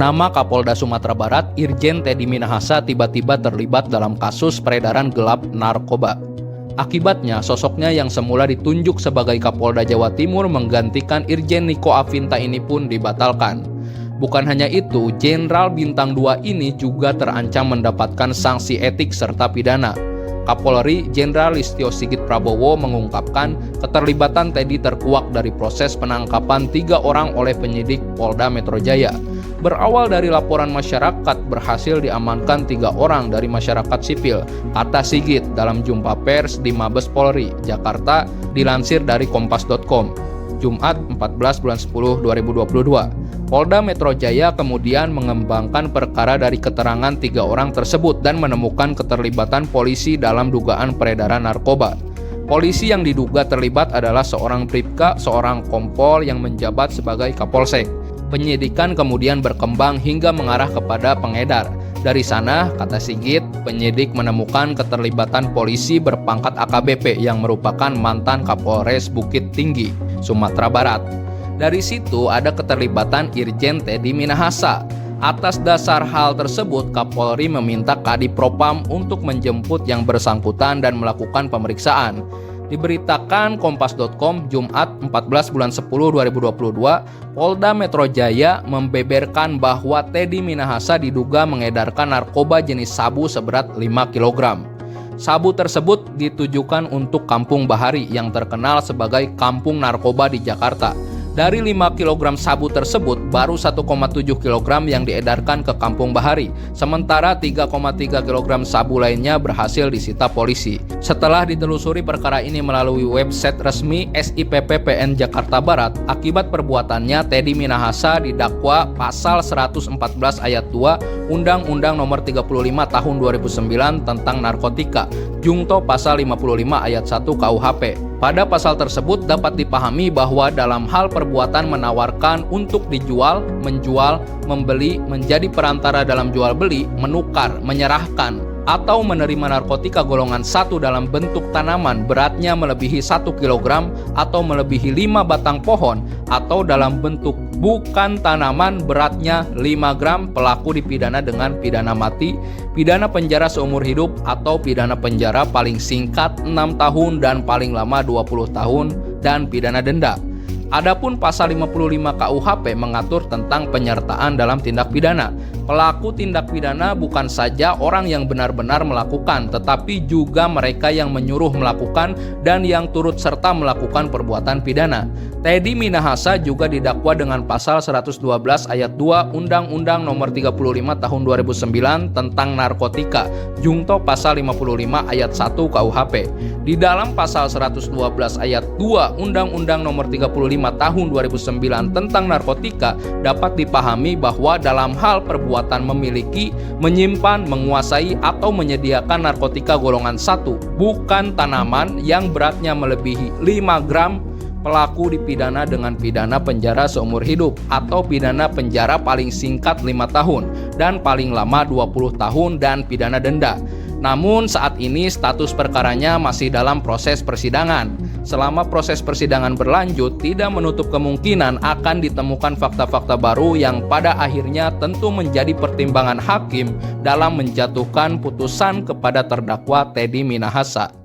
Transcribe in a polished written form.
Nama Kapolda Sumatera Barat, Irjen Teddy Minahasa tiba-tiba terlibat dalam kasus peredaran gelap narkoba. Akibatnya, sosoknya yang semula ditunjuk sebagai Kapolda Jawa Timur menggantikan Irjen Niko Afinta ini pun dibatalkan. Bukan hanya itu, Jenderal Bintang 2 ini juga terancam mendapatkan sanksi etik serta pidana. Kapolri Jenderal Listio Sigit Prabowo mengungkapkan keterlibatan Teddy terkuak dari proses penangkapan 3 orang oleh penyidik Polda Metro Jaya. Berawal dari laporan masyarakat, berhasil diamankan 3 orang dari masyarakat sipil, kata Sigit dalam jumpa pers di Mabes Polri, Jakarta, dilansir dari kompas.com, Jumat 14 bulan 10 2022. Polda Metro Jaya kemudian mengembangkan perkara dari keterangan 3 orang tersebut dan menemukan keterlibatan polisi dalam dugaan peredaran narkoba. Polisi yang diduga terlibat adalah seorang Bribka, seorang kompol yang menjabat sebagai Kapolsek. Penyidikan kemudian berkembang hingga mengarah kepada pengedar. Dari sana, kata Sigit, penyidik menemukan keterlibatan polisi berpangkat AKBP yang merupakan mantan Kapolres Bukit Tinggi, Sumatera Barat. Dari situ ada keterlibatan Irjen Teddy Minahasa. Atas dasar hal tersebut, Kapolri meminta Kadipropam untuk menjemput yang bersangkutan dan melakukan pemeriksaan. Diberitakan Kompas.com Jumat 14 bulan 10 2022, Polda Metro Jaya membeberkan bahwa Teddy Minahasa diduga mengedarkan narkoba jenis sabu seberat 5 kg. Sabu tersebut ditujukan untuk Kampung Bahari yang terkenal sebagai kampung narkoba di Jakarta. Dari 5 kg sabu tersebut, baru 1,7 kg yang diedarkan ke Kampung Bahari, sementara 3,3 kg sabu lainnya berhasil disita polisi. Setelah ditelusuri perkara ini melalui website resmi SIPP PN Jakarta Barat, akibat perbuatannya Teddy Minahasa didakwa pasal 114 ayat 2 Undang-Undang Nomor 35 Tahun 2009 tentang narkotika, Jungto pasal 55 ayat 1 KUHP. Pada pasal tersebut dapat dipahami bahwa dalam hal perbuatan menawarkan untuk dijual, menjual, membeli, menjadi perantara dalam jual beli, menukar, menyerahkan, atau menerima narkotika golongan 1 dalam bentuk tanaman beratnya melebihi 1 kg atau melebihi 5 batang pohon, atau dalam bentuk bukan tanaman beratnya 5 gram, pelaku dipidana dengan pidana mati, pidana penjara seumur hidup, atau pidana penjara paling singkat 6 tahun dan paling lama 20 tahun, dan pidana denda. Adapun pasal 55 KUHP mengatur tentang penyertaan dalam tindak pidana. Pelaku tindak pidana bukan saja orang yang benar-benar melakukan, tetapi juga mereka yang menyuruh melakukan dan yang turut serta melakukan perbuatan pidana. Teddy Minahasa juga didakwa dengan pasal 112 ayat 2 Undang-Undang Nomor 35 Tahun 2009 tentang narkotika, Jungto pasal 55 ayat 1 KUHP. Di dalam pasal 112 ayat 2 Undang-Undang Nomor 35 Tahun 2009 tentang narkotika dapat dipahami bahwa dalam hal perbuatan memiliki, menyimpan, menguasai, atau menyediakan narkotika golongan 1 bukan tanaman yang beratnya melebihi 5 gram, pelaku dipidana dengan pidana penjara seumur hidup atau pidana penjara paling singkat 5 tahun dan paling lama 20 tahun dan pidana denda. Namun saat ini status perkaranya masih dalam proses persidangan. Selama proses persidangan berlanjut, tidak menutup kemungkinan akan ditemukan fakta-fakta baru yang pada akhirnya tentu menjadi pertimbangan hakim dalam menjatuhkan putusan kepada terdakwa Teddy Minahasa.